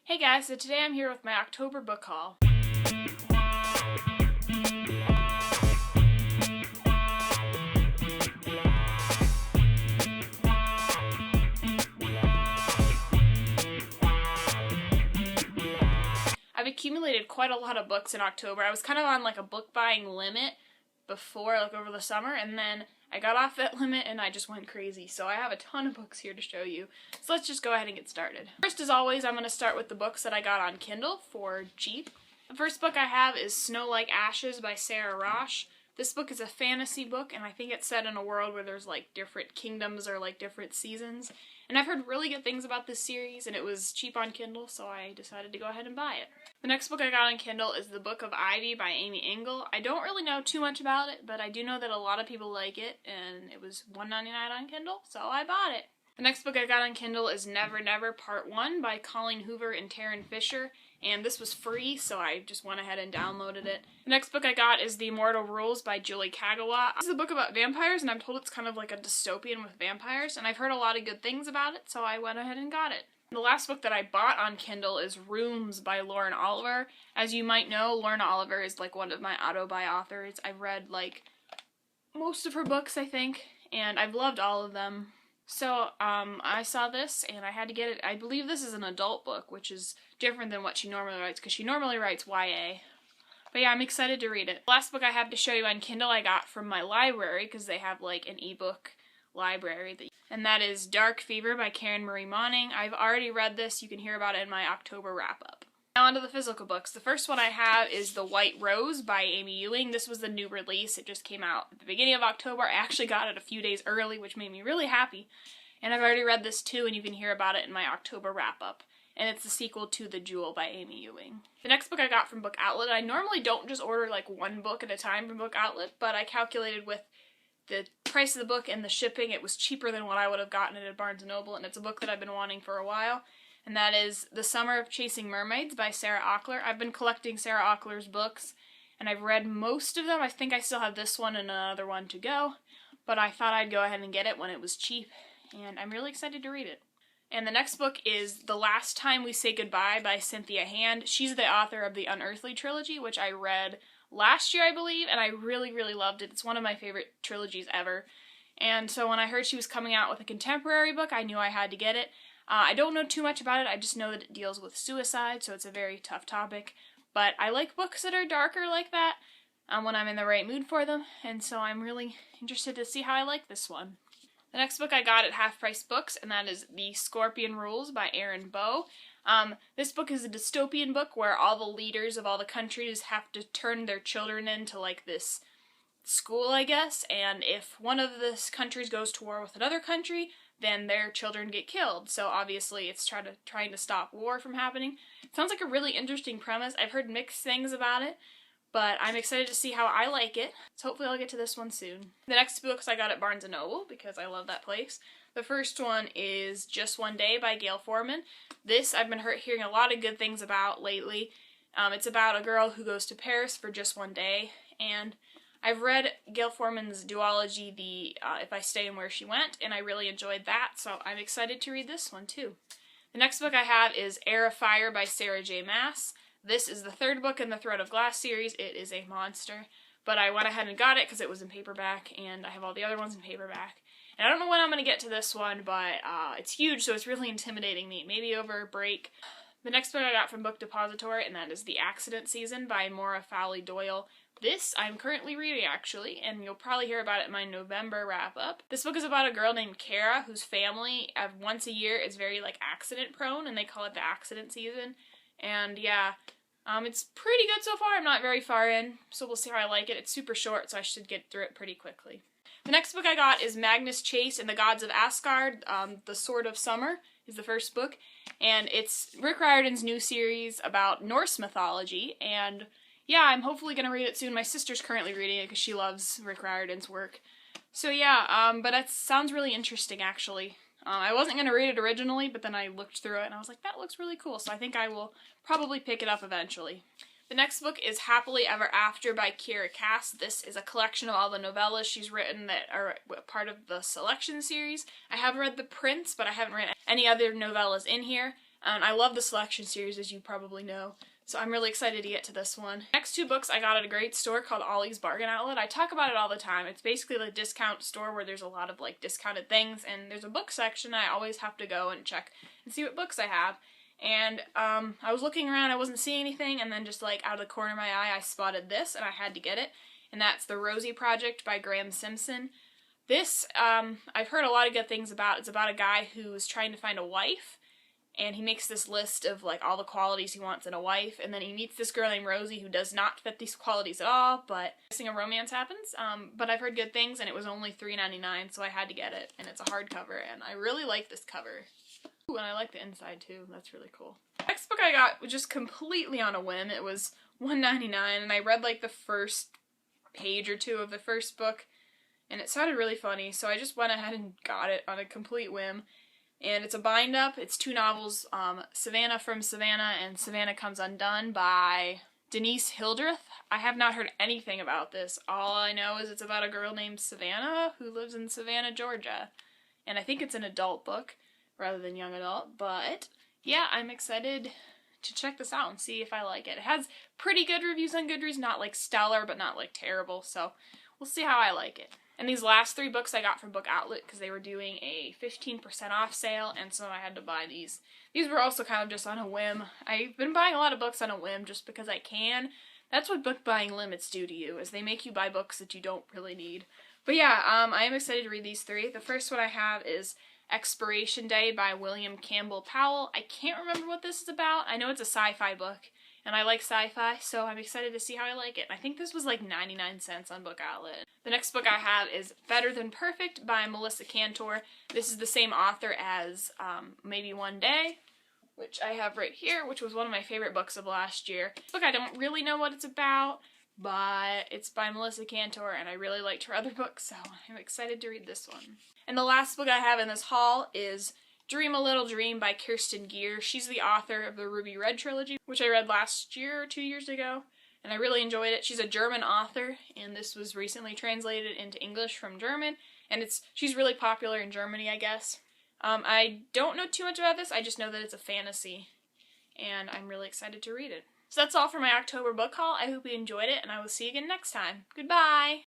Hey guys, so today I'm here with my October book haul. I've accumulated quite a lot of books in October. I was kind of on like a book buying limit before, like over the summer, and then I got off that limit and I just went crazy. So I have a ton of books here to show you. So let's just go ahead and get started. First, as always, I'm going to start with the books that I got on Kindle for cheap. The first book I have is Snow Like Ashes by Sarah Rosh. This book is a fantasy book, and I think it's set in a world where there's like different kingdoms or like different seasons. And I've heard really good things about this series, and it was cheap on Kindle, so I decided to go ahead and buy it. The next book I got on Kindle is The Book of Ivy by Amy Engel. I don't really know too much about it, but I do know that a lot of people like it, and it was $1.99 on Kindle, so I bought it. The next book I got on Kindle is Never Never Part 1 by Colleen Hoover and Taryn Fisher, and this was free, so I just went ahead and downloaded it. The next book I got is The Immortal Rules by Julie Kagawa. This is a book about vampires, and I'm told it's kind of like a dystopian with vampires, and I've heard a lot of good things about it, so I went ahead and got it. The last book that I bought on Kindle is Rooms by Lauren Oliver. As you might know, Lauren Oliver is like one of my auto-buy authors. I've read like most of her books, I think, and I've loved all of them. So, I saw this, and I had to get it. I believe this is an adult book, which is different than what she normally writes, because she normally writes YA. But yeah, I'm excited to read it. The last book I have to show you on Kindle I got from my library, because they have, like, an ebook library. And that is Dark Fever by Karen Marie Moning. I've already read this. You can hear about it in my October wrap-up. Now onto the physical books. The first one I have is The White Rose by Amy Ewing. This was the new release. It just came out at the beginning of October. I actually got it a few days early, which made me really happy. And I've already read this too, and you can hear about it in my October wrap-up. And it's the sequel to The Jewel by Amy Ewing. The next book I got from Book Outlet. I normally don't just order like one book at a time from Book Outlet, but I calculated with the price of the book and the shipping, it was cheaper than what I would have gotten it at Barnes & Noble, and it's a book that I've been wanting for a while. And that is The Summer of Chasing Mermaids by Sarah Auchler. I've been collecting Sarah Auchler's books, and I've read most of them. I think I still have this one and another one to go, but I thought I'd go ahead and get it when it was cheap, and I'm really excited to read it. And the next book is The Last Time We Say Goodbye by Cynthia Hand. She's the author of the Unearthly trilogy, which I read last year, I believe, and I really, really loved it. It's one of my favorite trilogies ever. And so when I heard she was coming out with a contemporary book, I knew I had to get it. I don't know too much about it. I just know that it deals with suicide, so it's a very tough topic. But I like books that are darker like that when I'm in the right mood for them, and so I'm really interested to see how I like this one. The next book I got at Half Price Books, and that is The Scorpion Rules by Erin Bow. This book is a dystopian book where all the leaders of all the countries have to turn their children into like this school, I guess, and if one of the countries goes to war with another country, then their children get killed. So obviously it's trying to stop war from happening. It sounds like a really interesting premise. I've heard mixed things about it, but I'm excited to see how I like it. So hopefully I'll get to this one soon. The next books I got at Barnes & Noble, because I love that place. The first one is Just One Day by Gail Forman. This I've been hearing a lot of good things about lately. It's about a girl who goes to Paris for just one day, and I've read Gail Forman's duology, If I Stay and Where She Went, and I really enjoyed that, so I'm excited to read this one too. The next book I have is Heir of Fire by Sarah J. Maas. This is the third book in the Thread of Glass series. It is a monster, but I went ahead and got it because it was in paperback, and I have all the other ones in paperback. And I don't know when I'm going to get to this one, but it's huge, so it's really intimidating me. Maybe over break. The next book I got from Book Depository, and that is The Accident Season by Maura Fowley Doyle. This I'm currently reading, actually, and you'll probably hear about it in my November wrap-up. This book is about a girl named Kara whose family, once a year, is very, like, accident-prone, and they call it the accident season. And, yeah, it's pretty good so far. I'm not very far in, so we'll see how I like it. It's super short, so I should get through it pretty quickly. The next book I got is Magnus Chase and the Gods of Asgard. The Sword of Summer is the first book, and it's Rick Riordan's new series about Norse mythology, and yeah, I'm hopefully going to read it soon. My sister's currently reading it because she loves Rick Riordan's work. So yeah, but that sounds really interesting, actually. I wasn't going to read it originally, but then I looked through it and I was like, that looks really cool, so I think I will probably pick it up eventually. The next book is Happily Ever After by Kiera Cass. This is a collection of all the novellas she's written that are part of the Selection series. I have read The Prince, but I haven't read any other novellas in here. And I love the Selection series, as you probably know. So I'm really excited to get to this one. Next two books I got at a great store called Ollie's Bargain Outlet. I talk about it all the time. It's basically the discount store where there's a lot of like discounted things, and there's a book section. I always have to go and check and see what books I have. And I was looking around, I wasn't seeing anything, and then just like out of the corner of my eye I spotted this and I had to get it. And that's The Rosie Project by Graham Simpson. This, I've heard a lot of good things about. It's about a guy who is trying to find a wife, and he makes this list of like all the qualities he wants in a wife, and then he meets this girl named Rosie who does not fit these qualities at all, but a romance happens. But I've heard good things, and it was only $3.99, so I had to get it, and it's a hardcover, and I really like this cover. Ooh, and I like the inside too. That's really cool. Next book I got was just completely on a whim. It was $1.99, and I read like the first page or two of the first book, and it sounded really funny, so I just went ahead and got it on a complete whim. And it's a bind-up. It's two novels, Savannah from Savannah and Savannah Comes Undone by Denise Hildreth. I have not heard anything about this. All I know is it's about a girl named Savannah who lives in Savannah, Georgia. And I think it's an adult book rather than young adult, but yeah, I'm excited to check this out and see if I like it. It has pretty good reviews on Goodreads, not like stellar, but not like terrible, so we'll see how I like it. And these last three books I got from Book Outlet because they were doing a 15% off sale, and so I had to buy these. These were also kind of just on a whim. I've been buying a lot of books on a whim just because I can. That's what book buying limits do to you, is they make you buy books that you don't really need. But yeah, I am excited to read these three. The first one I have is Expiration Day by William Campbell Powell. I can't remember what this is about. I know it's a sci-fi book, and I like sci-fi, so I'm excited to see how I like it. I think this was like 99 cents on Book Outlet. The next book I have is Better Than Perfect by Melissa Cantor. This is the same author as Maybe One Day, which I have right here, which was one of my favorite books of last year. This book, I don't really know what it's about, but it's by Melissa Cantor, and I really liked her other books, so I'm excited to read this one. And the last book I have in this haul is Dream a Little Dream by Kirsten Gier. She's the author of the Ruby Red trilogy, which I read last year or 2 years ago, and I really enjoyed it. She's a German author, and this was recently translated into English from German, and she's really popular in Germany, I guess. I don't know too much about this, I just know that it's a fantasy, and I'm really excited to read it. So that's all for my October book haul. I hope you enjoyed it, and I will see you again next time. Goodbye!